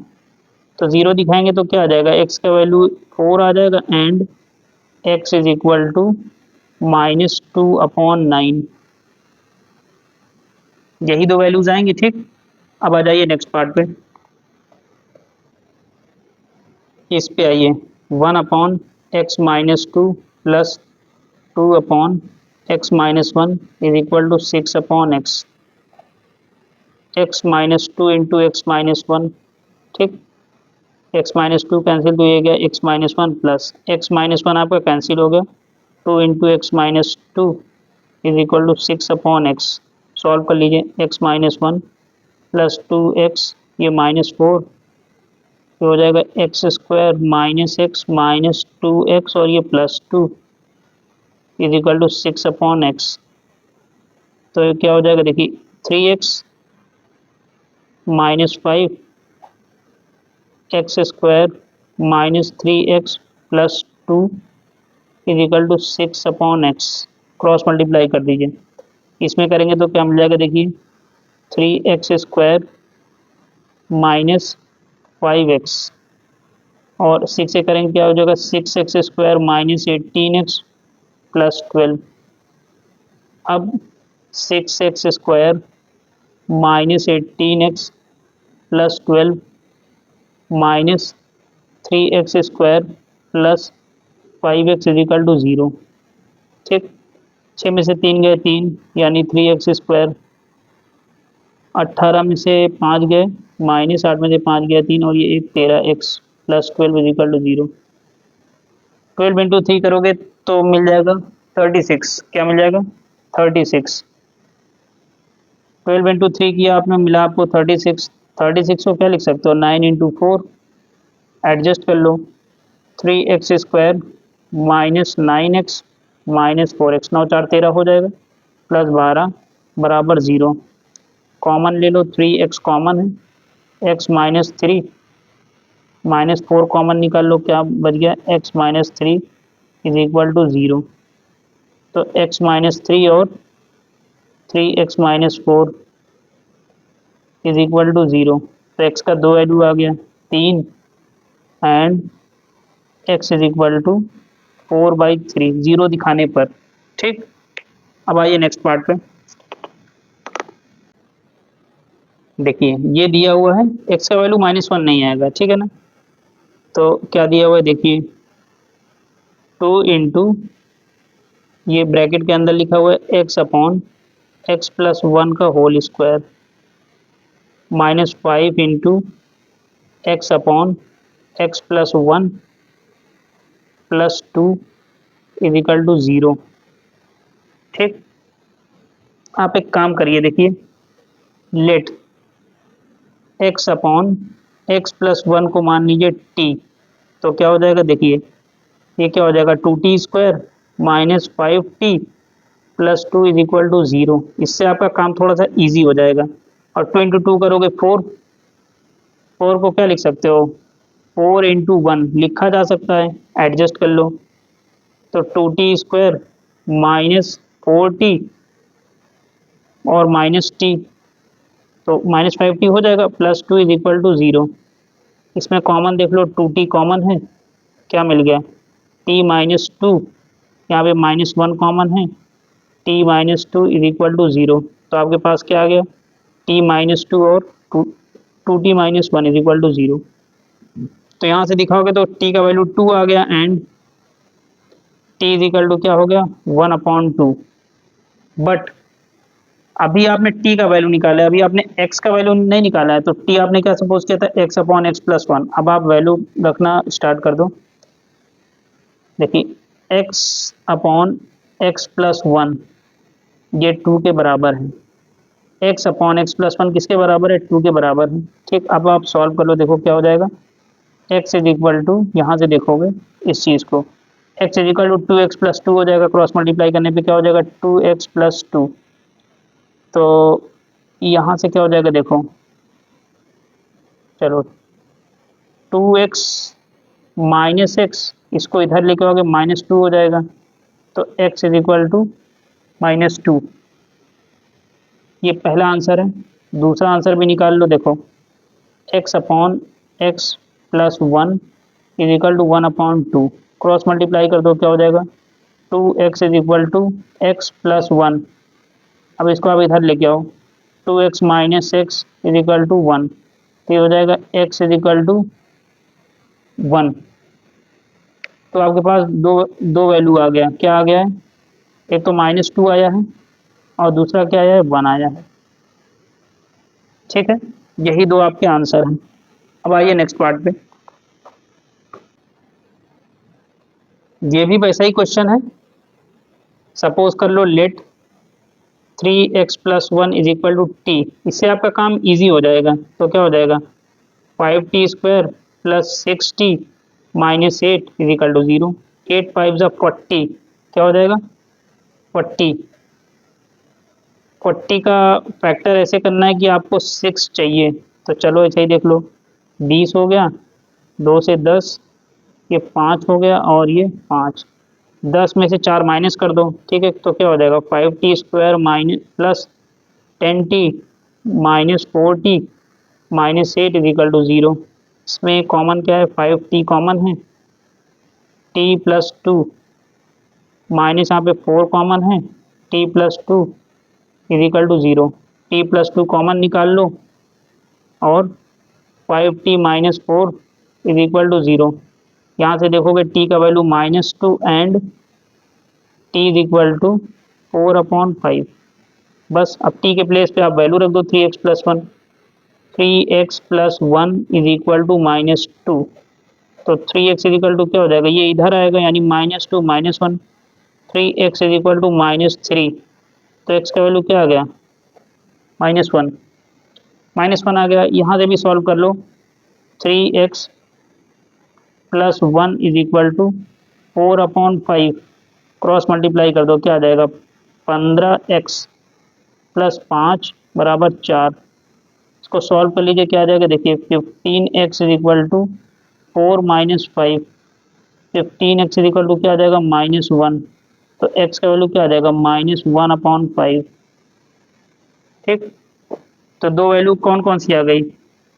तो 0 दिखाएंगे तो क्या आ जाएगा, x का वैल्यू 4 आ जाएगा and x is equal to minus 2/9। यही दो वैल्यूज आएंगे, ठीक। अब आ जाइए नेक्स्ट पार्ट पे, इस पे आइए 1/x minus 2 plus 2/x minus 1 is equal to 6/x, x minus 2 into x minus 1, ठीक। x माइनस 2 कैंसिल तो ये गया x minus 1 plus x minus 1 आपका कैंसिल हो गया, 2 into x minus 2 is equal to 6/x। Solve कर लीजिए, x माइनस 1 प्लस 2x ये माइनस 4, ये हो जाएगा x square minus x minus 2x और ये plus 2 is equal to 6/x। तो ये क्या हो जाएगा, देखिए 3x minus 5 x square minus 3x plus 2 is equal to 6/x। Cross multiply कर दीजिए, इसमें करेंगे तो क्या मिल जाएगा, देखिए 3x स्क्वायर माइनस 5x और 6 से करेंगे क्या हो जाएगा, 6x square minus 18x plus 12। अब 6x square minus 18x plus 12 minus 3x square plus 5x is equal to 0, ठीक। 6 में से 3 गए 3 यानी 3x स्क्वायर, 18 में से 5 गए माइनस 8 में से 5 गया 3 और ये एक 13x plus 12 is equal to 0। 12 into 3 करोगे तो मिल जाएगा 36। क्या मिल जाएगा, 36। 12 इंटू 3 किया आपने, मिला आपको 36। 36 को क्या लिख सकते हो, 9 इंटू 4 एडजस्ट कर लो, 3x square minus 9x minus 4x, 9 4 13 हो जाएगा प्लस 12 बराबर 0। कॉमन ले लो, 3x कॉमन है, x माइनस 3 माइनस 4 कॉमन निकाल लो, क्या बच गया, x minus 3 is equal to 0। तो x माइनस 3 और 3x minus 4 is equal to 0। तो x का 2 वैल्यू आ गया 3 and x is equal to 4/3 0 दिखाने पर। ठीक, अब आइए नेक्स्ट पार्ट पे। देखिए ये दिया हुआ है x का वैल्यू -1 नहीं आएगा, ठीक है ना। तो क्या दिया हुआ है देखिए 2 इंटू ये ब्रैकेट के अंदर लिखा हुआ है x अपॉन x प्लस 1 का whole square -5 into x upon x plus 1 plus 2 is equal to 0। ठीक, आप एक काम करिए, देखिए let x upon x plus 1 को मान लीजिए t, तो क्या हो जाएगा देखिए ये क्या हो जाएगा 2t square -5t plus 2 is equal to 0। इससे आपका काम थोड़ा सा इजी हो जाएगा। और 2 इंटू 2 करोगे 4, 4 को क्या लिख सकते हो 4 इंटू 1 लिखा जा सकता है, एडजस्ट कर लो। तो 2t स्क्वायर -4t और -t, तो -5t हो जाएगा प्लस 2 इज इक्वल टू 0। इसमें कॉमन देख लो 2t कॉमन है, क्या मिल गया t -2, यहाँ पे -1 कॉमन है t -2 इज इक्वल टू 0। तो आपके पास क्या आ गया t -2 और 2t -1 इज इक्वल टू 0। तो यहाँ से दिखाओगे तो t का वैल्यू 2 आ गया and t is equal to क्या हो गया 1/2। बट अभी आपने t का वैल्यू निकाला है, अभी आपने x का वैल्यू नहीं निकाला है। तो t आपने क्या सपोज किया था x अपॉन x प्लस 1। अब आप वैल्यू रखना स्टार्ट कर दो। देखिए x अपॉन x प्लस 1 ये 2 के बराबर है, x अपॉन x प्लस 1 किसके बराबर है 2 के बराबर है। ठीक, अब आप सॉल्व कर लो, देखो क्या हो जाएगा x इज इक्वल टू, यहाँ से देखोगे इस चीज़ को x is equal to 2x plus 2 हो जाएगा, क्रॉस मल्टीप्लाई करने पे क्या हो जाएगा 2x प्लस 2। तो यहाँ से क्या हो जाएगा देखो, चलो 2x माइनस एक्स, इसको इधर लेके आओगे -2 हो जाएगा। तो x इज इक्वल टू -2, ये पहला आंसर है। दूसरा आंसर भी निकाल लो, देखो x upon x plus 1 is equal to 1/2, cross multiply कर दो क्या हो जाएगा 2x is equal to x plus 1। अब इसको आप इधर लेके आओ 2x minus x is equal to 1, तो ये हो जाएगा x इज इक्वल टू 1। तो आपके पास दो वैल्यू आ गया, क्या आ गया है एक तो -2 आया है और दूसरा क्या आया है 1 आया है। ठीक है, यही दो आपके आंसर हैं। अब आइए नेक्स्ट पार्ट पे। ये भी वैसा ही क्वेश्चन है। सपोज कर लो let 3x plus 1 is equal to T. इससे आपका काम इजी हो जाएगा। तो क्या हो जाएगा 5t square plus 6t minus 8 is equal to 0। 8 5 जा 40, क्या हो जाएगा 40। 40 का फैक्टर ऐसे करना है कि आपको 6 चाहिए। तो चलो ऐसे ही देख लो 20 हो गया, 2 से 10, ये 5 हो गया और ये 5। 10 में से 4 माइनस कर दो, ठीक है। तो क्या हो जाएगा 5t square minus plus 10t minus 4t minus 8 is equal to 0। इसमें कॉमन क्या है 5t कॉमन है, t प्लस 2 माइनस यहाँ पे 4 कॉमन है, t plus 2 is equal to 0। t plus 2 common निकाल लो और 5t minus 4 is equal to 0। यहाँ से देखोगे t का value -2 and t is equal to 4/5। बस अब t के प्लेस पे आप वैल्यू रख दो 3x plus 1। 3x plus 1 is equal to -2। तो 3x इज इक्वल टू क्या हो जाएगा, ये इधर आएगा यानी -2 -1। 3x is equal to -3। तो x का वैल्यू क्या आ गया -1, -1 आ गया। यहाँ से भी सॉल्व कर लो 3x plus 1 is equal to 4/5, cross multiply कर दो क्या आ जाएगा 15x प्लस 5 बराबर 4। इसको सॉल्व कर लीजिए क्या आ जाएगा देखिए 15x is equal to 4 minus 5। 15x is equal to क्या आ जाएगा -1। तो x का वैल्यू क्या आ जाएगा -1/5। ठीक, तो दो वैल्यू कौन कौन सी आ गई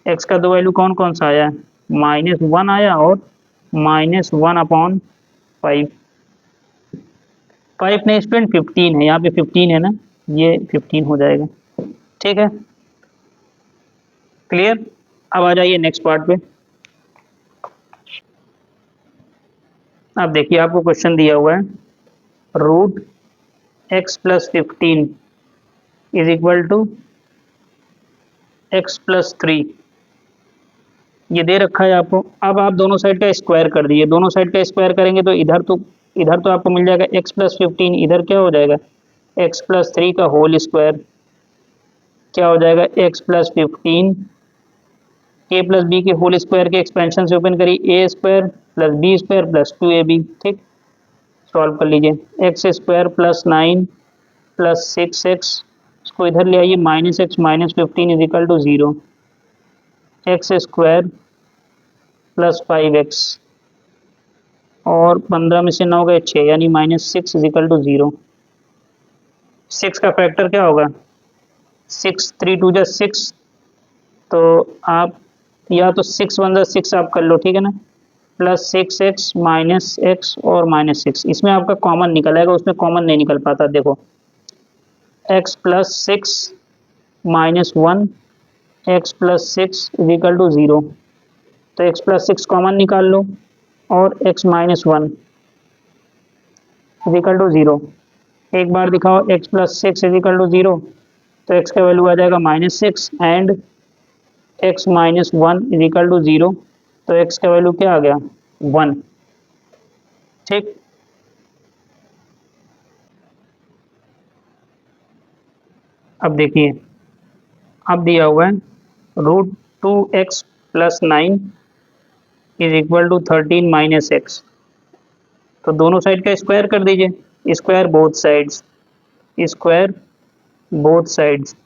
एक्स का दो वैल्यू कौन कौन सा आया, -1 आया और -1/5। 5 नहीं स्टूडेंट 15 है, यहाँ पे 15 है ना, ये 15 हो जाएगा। ठीक है, क्लियर। अब आ जाइए नेक्स्ट पार्ट पे। अब देखिए आपको क्वेश्चन दिया हुआ है √x+15 is equal to x+3, ये दे रखा है आपको। अब आप दोनों साइड का स्क्वायर कर दीजिए, दोनों साइड का स्क्वायर करेंगे तो इधर तो आपको मिल जाएगा x+15, इधर क्या हो जाएगा x+3 का होल स्क्वायर, क्या हो जाएगा x+15 a+b के होल स्क्वायर के एक्सपेंशन से ओपन करिए a² + b² + 2ab। ठीक, सॉल्व कर लीजिए। x² + 9 + 6x, इसको इधर ले आइए, -x - 15 = 0, x² + 5x और 15 में से 9 गए 6, यानी -6 = 0। 6 का फैक्टर क्या होगा, 6 3 2 जा 6, तो आप या तो 6 1 जा 6 आप कर लो, ठीक है ना, +6x -x और -6, इसमें आपका कॉमन निकल आएगा, उसमें कॉमन नहीं निकल पाता। देखो x + 6 - 1 x + 6 = 0, तो x + 6 कॉमन निकाल लो और x - 1 = 0। एक बार दिखाओ x + 6 = 0, तो x का वैल्यू आ जाएगा -6 एंड x - 1 = 0, तो x का वैल्यू क्या आ गया 1। ठीक, अब देखिए अब दिया हुआ है √2x + 9 is equal to 13 - x, तो दोनों साइड का स्क्वायर कर दीजिए, square both sides, square both sides,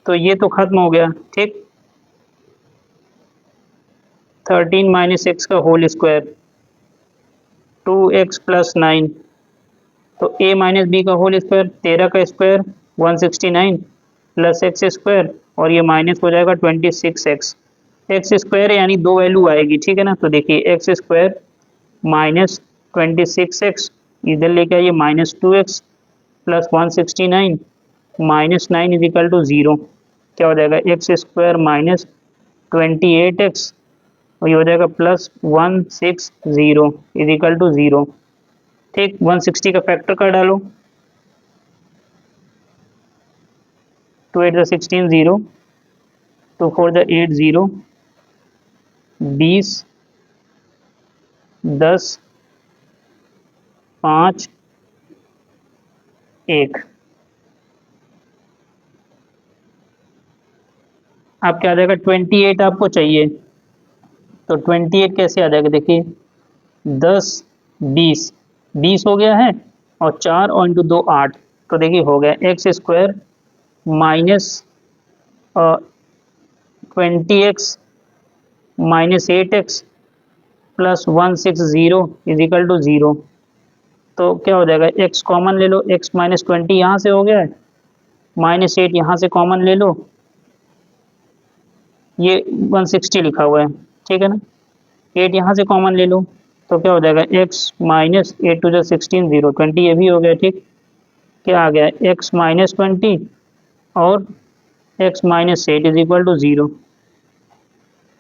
तो ये तो खत्म हो गया। ठीक, 13 - x का होल स्क्वायर 2x + 9, तो a - b का होल स्क्वायर 13 का स्क्वायर 169 + x² और ये माइनस हो जाएगा 26x, x² यानी दो वैल्यू आएगी, ठीक है ना। तो देखिए x² - 26x, इधर लेके आइए -2x + 169 -9 = 0, क्या हो जाएगा x² - 28x और ये हो जाएगा +160 = 0। ठीक, 160 का फैक्टर कर डालो, 2 8 16 0, 2 4 8 0, 20 10 5 1, आप क्या आ जाएगा 28 आपको चाहिए, तो 28 कैसे आ जाएगा, देखिए 10 20 20 हो गया है और 4 और इंटू 2 8, तो देखिए हो गया x² -20x -8x + 160 = 0, तो क्या हो जाएगा x कॉमन ले लो, x - 20 यहाँ से हो गया है, -8 यहाँ से कॉमन ले लो, ये 160 लिखा हुआ है, ठीक है ना, 8 यहाँ से कॉमन ले लो, तो क्या हो जाएगा x - 8 2 16 0 20, ये भी हो गया। ठीक, क्या आ गया x - 20 और x - 8 = 0,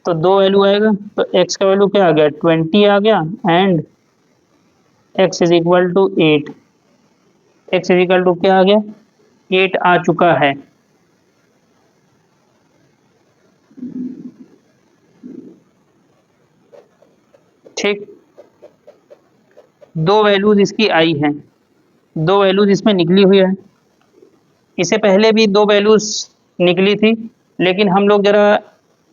तो दो वैल्यू आएगा, तो x का वैल्यू क्या आ गया 20 आ गया एंड x = 8, x = क्या आ गया 8 आ चुका है। ठीक, दो वैल्यूज इसकी आई हैं, दो वैल्यूज इसमें निकली हुई है, इससे पहले भी दो वैल्यूज निकली थी, लेकिन हम लोग जरा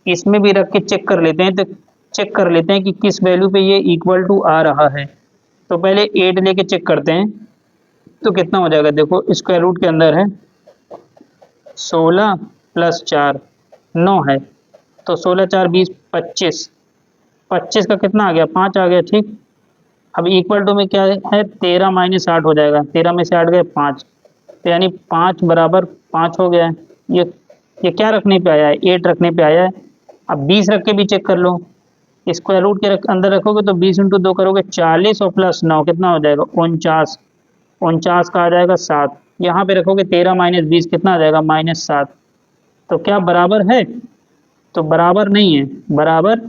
इसमें भी रख के चेक कर लेते हैं, तो चेक कर लेते हैं कि किस वैल्यू पे ये इक्वल टू आ रहा है। तो पहले 8 लेके चेक करते हैं, तो कितना हो जाएगा, देखो स्क्वायर रूट के अंदर है 16 + 4 9 है, तो 16 4 20 25, 25 का कितना आ गया 5 आ गया। ठीक, अब इक्वल टू में क्या है 13 - 8 हो जाएगा, 13 में से 8 गए 5, तो यानी 5 बराबर 5 हो गया है। ये क्या रखने पे आया है, 8 रखने पे आया है। अब 20 रख के भी चेक कर लो, स्क्वायर रूट के अंदर रखोगे तो 20 इंटू 2 करोगे 40 और प्लस 9 कितना हो जाएगा 49। 49 का आ जाएगा 7। यहाँ पे रखोगे 13 माइनस 20 कितना आ जाएगा -7। तो क्या बराबर है, तो बराबर नहीं है, बराबर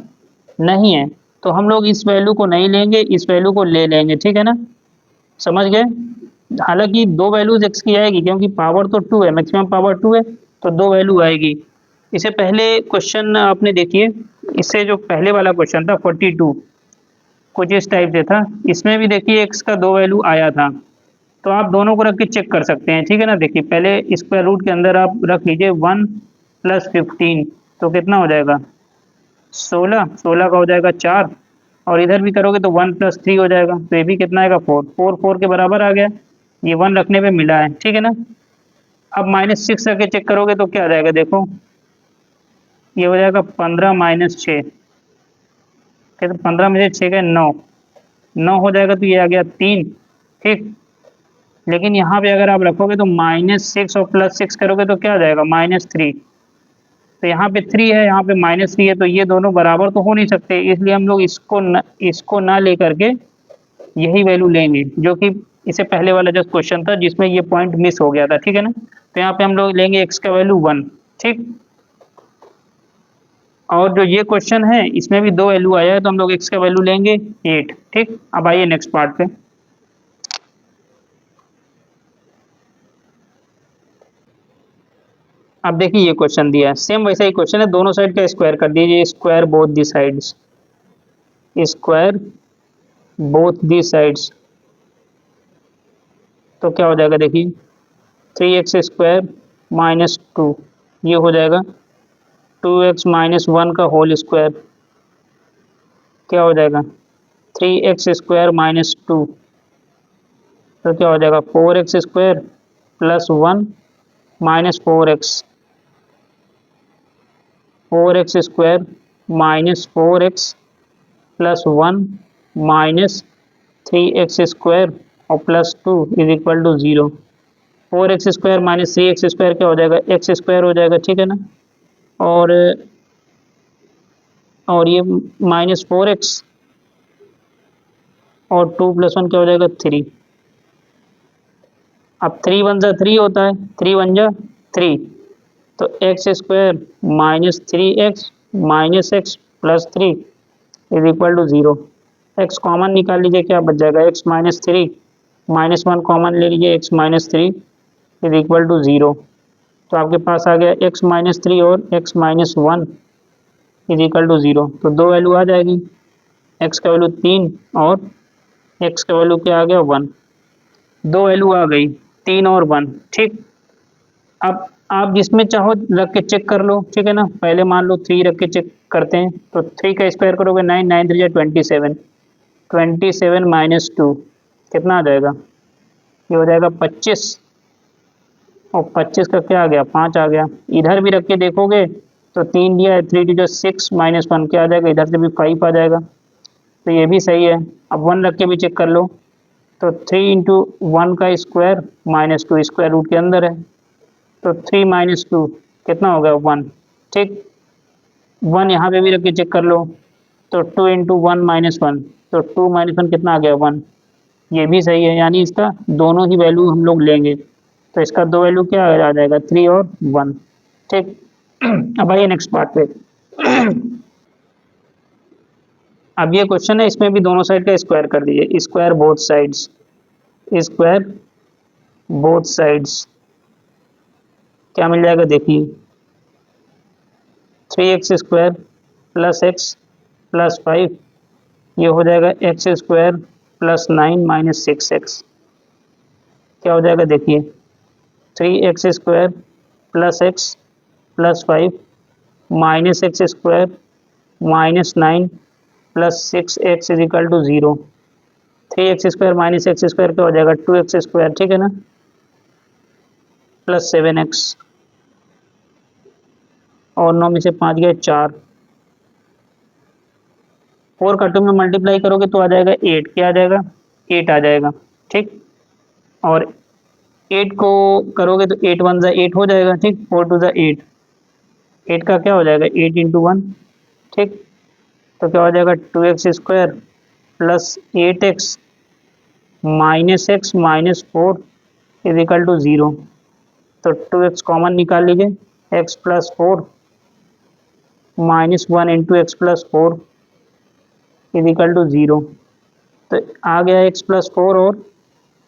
नहीं है। तो हम लोग इस वैल्यू को नहीं लेंगे, इस वैल्यू को ले लेंगे, ठीक है ना, समझ गए। हालांकि दो वैल्यूज एक्स की आएगी क्योंकि पावर तो 2 है, मैक्सिमम पावर 2 है, तो दो वैल्यू आएगी। इससे पहले क्वेश्चन आपने देखिए, इससे जो पहले वाला क्वेश्चन था 42 कुछ इस टाइप से था, इसमें भी देखिए एक्स का दो वैल्यू आया था। तो आप दोनों को रख के चेक कर सकते हैं, ठीक है ना। देखिए पहले स्क्वायर रूट के अंदर आप रख लीजिए 1 + 15 तो कितना हो जाएगा 16। 16 का हो जाएगा 4, और इधर भी करोगे तो 1 + 3 हो जाएगा, तो ये भी कितना आएगा 4। 4 4 के बराबर आ गया, ये 1 रखने पे मिला है, ठीक है ना। अब -6 रख के चेक करोगे तो क्या आ जाएगा, देखो ये हो जाएगा 15 - 6, तो 15 में से 6 गए 9, 9 हो जाएगा, तो ये आ गया 3, ठीक। लेकिन यहाँ पे अगर आप रखोगे तो -6 और +6 करोगे तो क्या आ जाएगा -3। तो यहाँ पे 3 है, यहाँ पे -3 है, तो ये दोनों बराबर तो हो नहीं सकते, इसलिए हम लोग इसको ना लेकर के यही वैल्यू लेंगे, जो कि इससे पहले वाला जो क्वेश्चन था जिसमें ये पॉइंट मिस हो गया था, ठीक है ना। तो यहाँ पे हम लोग लेंगे x का वैल्यू 1, ठीक। और जो ये क्वेश्चन है इसमें भी दो वैल्यू आया है, तो हम लोग x का वैल्यू लेंगे 8, ठीक। अब आइए नेक्स्ट पार्ट पे। अब देखिए ये क्वेश्चन दिया है, सेम वैसा ही क्वेश्चन है, दोनों साइड का स्क्वायर कर दीजिए, square both the sides, square both the sides. तो क्या हो जाएगा, देखिए 3x² - 2, ये हो जाएगा 2x - 1 का होल स्क्वायर, क्या हो जाएगा 3x² - 2, तो क्या हो जाएगा 4x² + 1 - 4x, 4x² - 4x + 1 - 3x² और +2 = 0। 4x² - 3x² क्या हो जाएगा x² हो जाएगा, ठीक है ना। और ये -4x और 2 + 1 क्या हो जाएगा 3। अब 3 × 1 = 3 होता है, 3 × 1 = 3, तो x² - 3x - x + 3 = 0। x common निकाल लीजिए, क्या बच जाएगा x - 3 -1 कॉमन ले लीजिए, x - 3 = 0। तो आपके पास आ गया x - 3 और x - 1 = 0। तो दो वैल्यू आ जाएगी, x का वैल्यू 3 और x का वैल्यू क्या आ गया 1। दो वैल्यू आ गई 3 और 1, ठीक। अब आप जिसमें चाहो रख के चेक कर लो, ठीक है ना। पहले मान लो 3 रख के चेक करते हैं, तो 3 का स्क्वायर करोगे 9, 9 3 = 27, 27 - 2 कितना आ जाएगा, ये हो जाएगा 25, और 25 का क्या आ गया 5 आ गया। इधर भी रख के देखोगे तो 3 दिया है, 3 2 = 6 - 1 क्या आ जाएगा, इधर से भी 5 आ जाएगा, तो ये भी सही है। अब 1 रख के भी चेक कर लो, तो 3 × 1 का स्क्वायर -2 स्क्वायर रूट के अंदर है, तो 3 - 2 कितना हो गया 1, ठीक। 1 यहाँ पे भी रख के चेक कर लो, तो 2 × 1 - 1, तो 2 - 1 कितना आ गया 1, ये भी सही है। यानी इसका दोनों ही वैल्यू हम लोग लेंगे, तो इसका दो वैल्यू क्या आ जाएगा 3 और 1, ठीक। अब आइए नेक्स्ट पार्ट पे। अब ये क्वेश्चन है, इसमें भी दोनों साइड का स्क्वायर कर दीजिए, square both sides, square both sides क्या मिल जाएगा, देखिए 3x² + x + 5, ये हो जाएगा x² + 9 - 6x, क्या हो जाएगा देखिए 3x² + x + 5 - x² - 9 + 6x = 0। 3x² - x² क्या हो जाएगा 2x², ठीक है ना, + 7x, और 9 में से 5 गए 4, 4 का 2 में मल्टीप्लाई करोगे तो आ जाएगा 8, क्या आ जाएगा 8 आ जाएगा, ठीक। और 8 को करोगे तो 8 वन ज़ा 8 हो जाएगा, ठीक। 4 टू ज़ा 8, 8 का क्या हो जाएगा 8 इंटू 1, ठीक। तो क्या हो जाएगा 2x square plus 8x minus x minus 4 is equal to 0। तो 2x कॉमन निकाल लीजिए, x plus 4 minus 1 into x plus 4 is equal to 0। तो आ गया x प्लस 4 और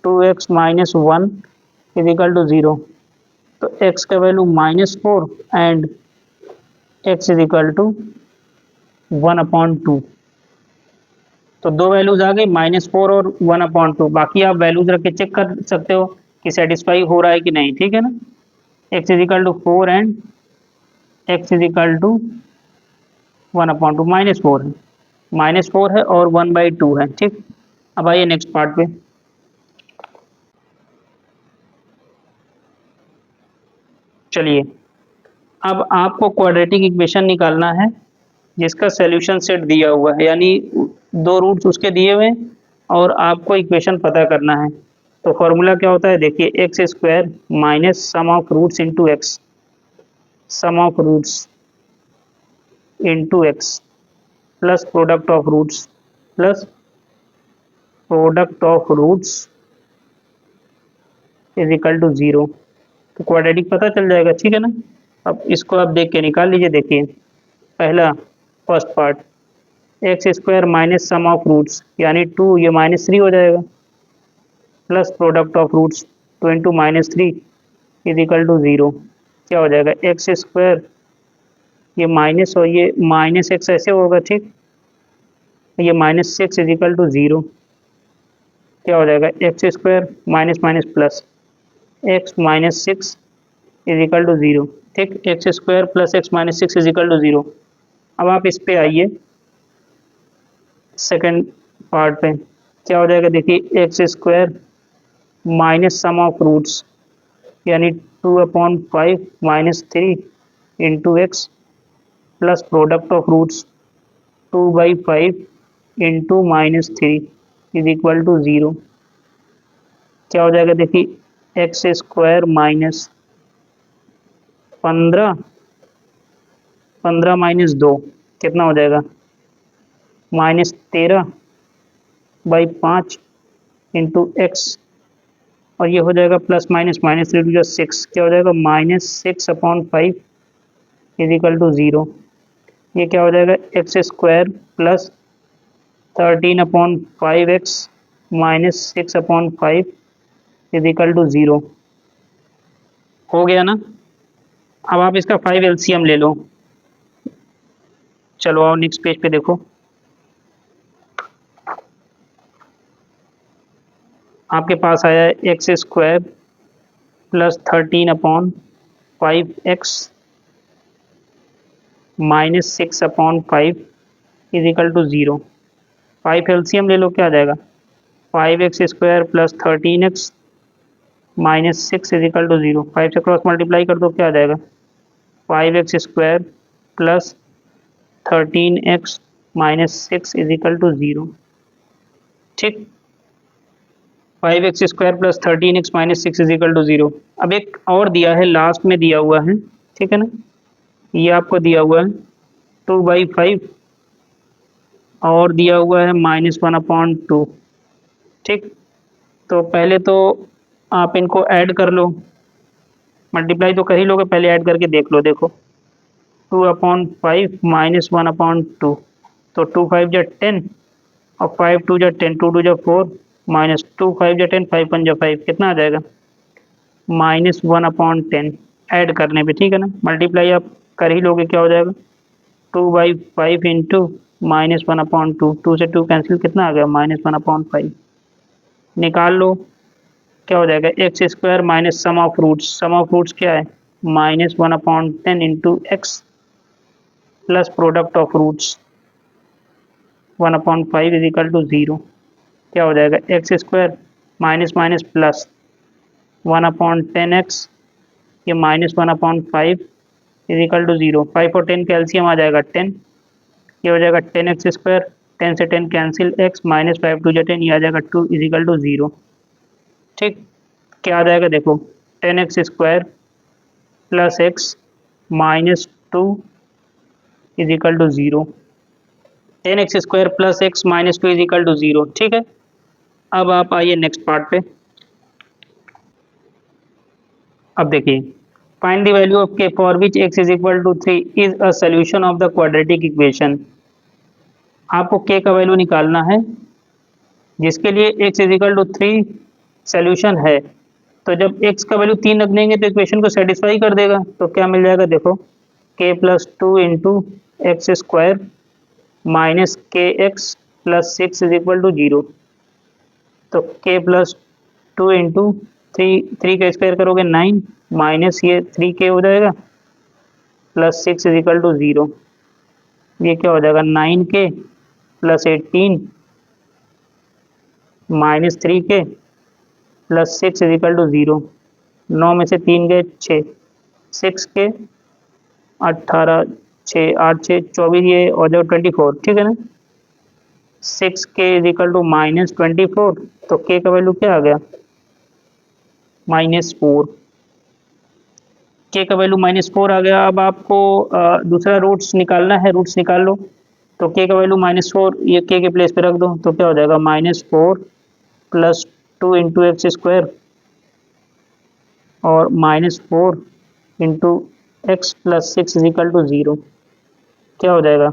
2x minus 1 is equal to 0। तो x का value -4 and x is equal to 1/2। तो दो वैल्यूज आ गई -4 और 1/2। बाकी आप वैल्यूज रख के चेक कर सकते हो कि सेटिस्फाई हो रहा है कि नहीं, ठीक है ना। x is equal to 4 and x is equal to 1/2, -4 है, -4 है और 1/2 है, ठीक। अब आइए नेक्स्ट पार्ट पे। चलिए, अब आपको क्वाड्रेटिक इक्वेशन निकालना है जिसका सॉल्यूशन सेट दिया हुआ है, यानी दो रूट्स उसके दिए हुए हैं और आपको इक्वेशन पता करना है। तो फॉर्मूला क्या होता है, देखिए x square minus sum of roots into x, sum of roots into x plus product of roots, plus product of roots is equal to 0। तो क्वाड्रेटिक पता चल जाएगा, ठीक है ना। अब इसको आप देख के निकाल लीजिए। देखिए पहला first part x square minus sum of roots यानी 2, ये -3 हो जाएगा, plus product of roots 2 into -3 is equal to 0। क्या हो जाएगा एक्स स्क्वायर, ये माइनस और ये माइनस एक्स ऐसे होगा, ठीक। ये -6 इज इक्वल टू 0। क्या हो जाएगा x square minus minus plus x -6 is equal to 0, ठीक। X square plus x -6 is equal to 0। अब आप इस पे आइए सेकंड पार्ट पे, क्या हो जाएगा देखिए x square minus sum of roots यानी 2/5 -3 into x plus product of roots 2/5 into -3 is equal to 0। क्या हो जाएगा देखिए एक्स स्क्वायर माइनस 15 -2 कितना हो जाएगा -13/5 इंटू एक्स, और ये हो जाएगा प्लस माइनस -3 टू 6, क्या हो जाएगा -6/5 इज इक्वल टू 0। ये क्या हो जाएगा x square plus 13/5x minus 6/5 is equal to 0। हो गया ना। अब आप इसका 5 एलसीएम ले लो। चलो आओ नेक्स्ट पेज पे देखो, आपके पास आया है x square plus 13/5x minus 6/5 is equal to 0। 5 LCM ले लो, क्या आ जाएगा 5x square plus 13x minus 6 is equal to 0। 5 से क्रॉस मल्टीप्लाई कर दो, क्या आ जाएगा 5x square plus 13x minus 6 is equal to 0, ठीक। 5x square plus 13x minus 6 is equal to 0। अब एक और दिया है, लास्ट में दिया हुआ है, ठीक है ना। ये आपको दिया हुआ है 2/5 और दिया हुआ है -1/2, ठीक। तो पहले तो आप इनको ऐड कर लो, मल्टीप्लाई तो कर ही लोगे, पहले ऐड करके देख लो। देखो 2/5 -1/2, तो 2 5 जा 10 और 5 2 जा 10, 2 2 जा 4 माइनस 2 5 जा 10, 5 1 जा 5, कितना आ जाएगा -1/10 ऐड करने पे, ठीक है ना। मल्टीप्लाई आप कर ही लोगे, क्या हो जाएगा 2/5 इंटू -1/2, 2 से 2 कैंसिल, कितना आ गया -1/5। निकाल लो, क्या हो जाएगा x square minus sum of roots, sum of roots क्या है -1/10 into x plus product of roots 1/5 is equal to 0। क्या हो जाएगा x square minus minus plus 1/10x, ये -1/5 इज इक्वल टू 0। 5 और 10 कैल्शियम आ जाएगा 10, ये हो जाएगा 10x स्क्वायर, 10 से 10 कैंसिल, x -5 2 जा 10, ये आ जाएगा 2 इज इक्वल टू 0, ठीक। क्या आ जाएगा देखो, 10x square plus x minus two is equal to zero. 10x square plus x minus two is equal to zero, ठीक है। अब आप आइए नेक्स्ट पार्ट पे। अब देखिए, find the value of k for which x is equal to 3 is a solution of the quadratic equation. आपको k का वैल्यू निकालना है जिसके लिए x is equal to 3 solution है। तो जब x का वैल्यू 3 रख देंगे तो इक्वेशन को सेटिस्फाई कर देगा। तो क्या मिल जाएगा देखो, k plus two into x square minus K X plus six is equal to zero. तो k plus two into three का स्क्वायर करोगे 9 माइनस ये 3k हो जाएगा plus six is equal to zero. ये क्या हो जाएगा, 9k plus 18 minus 3k plus six is equal to zero. 9 में से 3 गए 6, 6k 18 6 8 6 24, ये हो जाएगा 24, ठीक है ना। 6k is equal to minus 24, तो k का वैल्यू क्या आ गया, -4। k का वैल्यू -4 आ गया। अब आपको दूसरा रूट्स निकालना है, रूट्स निकाल लो। तो k का वैल्यू -4, ये k के प्लेस पे रख दो, तो क्या हो जाएगा, -4 plus two into x square और -4 into x plus six is equal to zero. क्या हो जाएगा,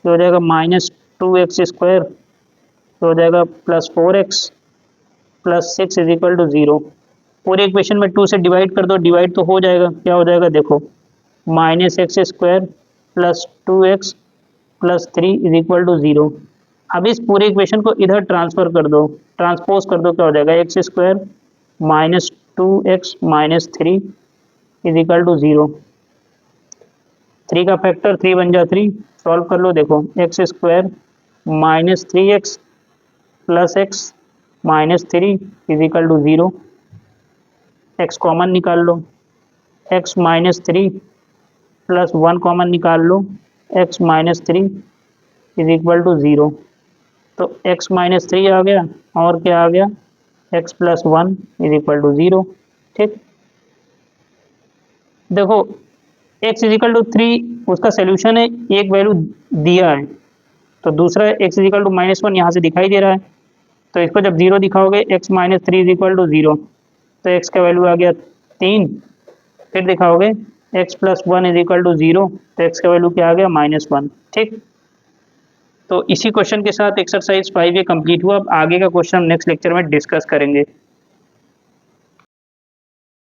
ये हो जाएगा -2x स्क्वायर, तो हो जाएगा +4x plus six is equal to zero. पूरे इक्वेशन में 2 से डिवाइड कर दो, डिवाइड तो हो जाएगा। क्या हो जाएगा देखो, -x square plus 2x plus 3 is equal to zero. अब इस पूरे इक्वेशन को इधर ट्रांसफर कर दो, ट्रांसपोज कर दो। क्या हो जाएगा, x square minus 2x minus 3 is equal to zero. 3 का फैक्टर 3 बन जा 3, सॉल्व कर लो। देखो, X square minus 3x plus x minus 3 is equal to zero. X common निकाल लो, एक्स माइनस 3 प्लस 1 कॉमन निकाल लो, X minus 3 is equal to zero. तो x माइनस 3 आ गया और क्या आ गया, x plus 1 is equal to zero, ठीक। देखो, x इज इक्वल टू 3 उसका सोल्यूशन है, एक वैल्यू दिया है, तो दूसरा x इज इक्वल टू -1 यहाँ से दिखाई दे रहा है। तो इसको जब ज़ीरो दिखाओगे, x minus 3 is equal to zero, तो x का वैल्यू आ गया 3। फिर दिखाओगे x plus 1 is equal to zero, तो x का वैल्यू क्या आ गया, -1, ठीक। तो इसी क्वेश्चन के साथ एक्सरसाइज 5 ये कंप्लीट हुआ। अब आगे का क्वेश्चन हम नेक्स्ट लेक्चर में डिस्कस करेंगे।